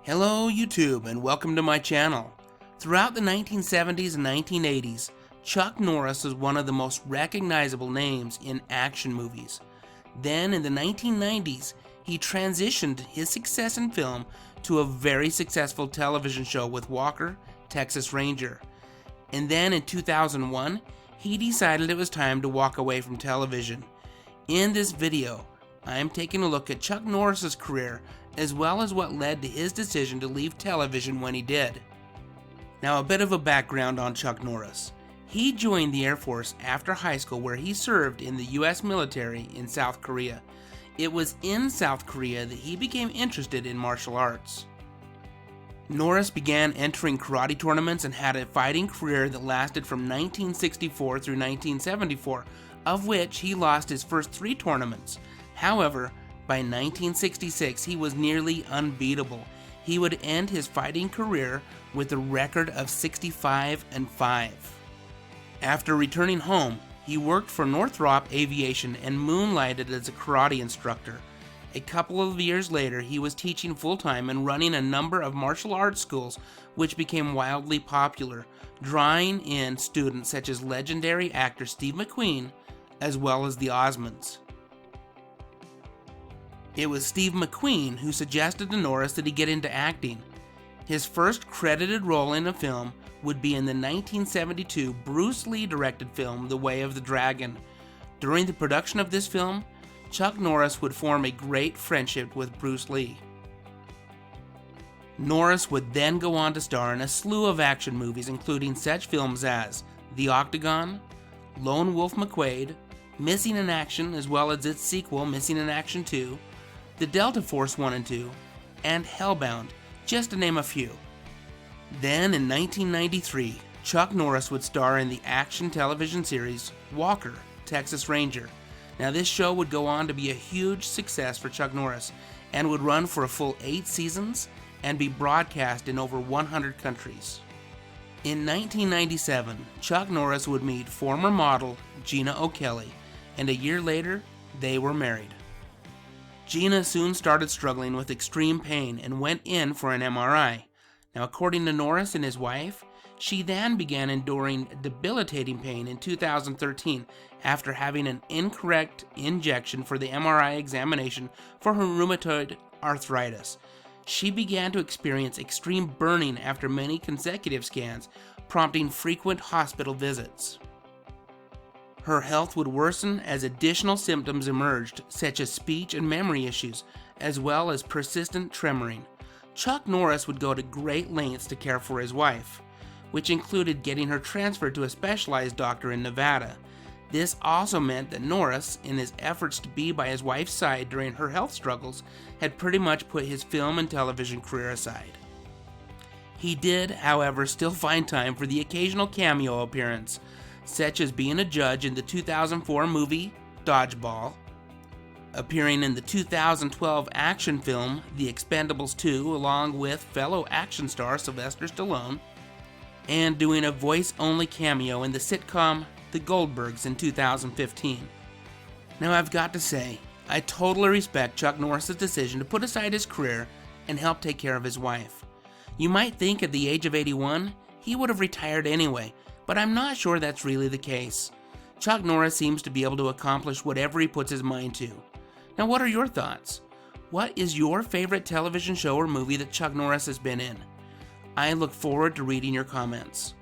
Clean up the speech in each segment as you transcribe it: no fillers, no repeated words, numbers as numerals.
Hello YouTube and welcome to my channel. Throughout the 1970s and 1980s, Chuck Norris was one of the most recognizable names in action movies. Then in the 1990s, he transitioned his success in film to a very successful television show with Walker, Texas Ranger. And then in 2001, he decided it was time to walk away from television. In this video, I am taking a look at Chuck Norris's career as well as what led to his decision to leave television when he did. Now, a bit of a background on Chuck Norris. He joined the Air Force after high school, where he served in the US military in South Korea. It was in South Korea that he became interested in martial arts. Norris began entering karate tournaments and had a fighting career that lasted from 1964 through 1974, of which he lost his first 3 tournaments. However, by 1966, he was nearly unbeatable. He would end his fighting career with a record of 65-5. After returning home, he worked for Northrop Aviation and moonlighted as a karate instructor. A couple of years later, he was teaching full-time and running a number of martial arts schools, which became wildly popular, drawing in students such as legendary actor Steve McQueen, as well as the Osmonds. It was Steve McQueen who suggested to Norris that he get into acting. His first credited role in a film would be in the 1972 Bruce Lee directed film The Way of the Dragon. During the production of this film, Chuck Norris would form a great friendship with Bruce Lee. Norris would then go on to star in a slew of action movies, including such films as The Octagon, Lone Wolf McQuade, Missing in Action, as well as its sequel Missing in Action 2, The Delta Force 1 and 2, and Hellbound, just to name a few. Then in 1993, Chuck Norris would star in the action television series Walker, Texas Ranger. Now this show would go on to be a huge success for Chuck Norris and would run for a full 8 seasons and be broadcast in over 100 countries. In 1997, Chuck Norris would meet former model Gina O'Kelly, and a year later, they were married. Gina soon started struggling with extreme pain and went in for an MRI. Now, according to Norris and his wife, she then began enduring debilitating pain in 2013 after having an incorrect injection for the MRI examination for her rheumatoid arthritis. She began to experience extreme burning after many consecutive scans, prompting frequent hospital visits. Her health would worsen as additional symptoms emerged, such as speech and memory issues, as well as persistent tremoring. Chuck Norris would go to great lengths to care for his wife, which included getting her transferred to a specialized doctor in Nevada. This also meant that Norris, in his efforts to be by his wife's side during her health struggles, had pretty much put his film and television career aside. He did, however, still find time for the occasional cameo appearance, such as being a judge in the 2004 movie Dodgeball, appearing in the 2012 action film The Expendables 2 along with fellow action star Sylvester Stallone, and doing a voice-only cameo in the sitcom The Goldbergs in 2015. Now, I've got to say, I totally respect Chuck Norris' decision to put aside his career and help take care of his wife. You might think at the age of 81, he would have retired anyway, but I'm not sure that's really the case. Chuck Norris seems to be able to accomplish whatever he puts his mind to. Now, what are your thoughts? What is your favorite television show or movie that Chuck Norris has been in? I look forward to reading your comments.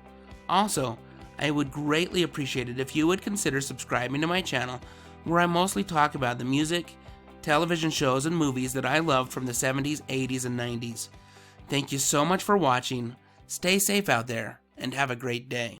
Also, I would greatly appreciate it if you would consider subscribing to my channel, where I mostly talk about the music, television shows, and movies that I loved from the 70s, 80s, and 90s. Thank you so much for watching. Stay safe out there, and have a great day.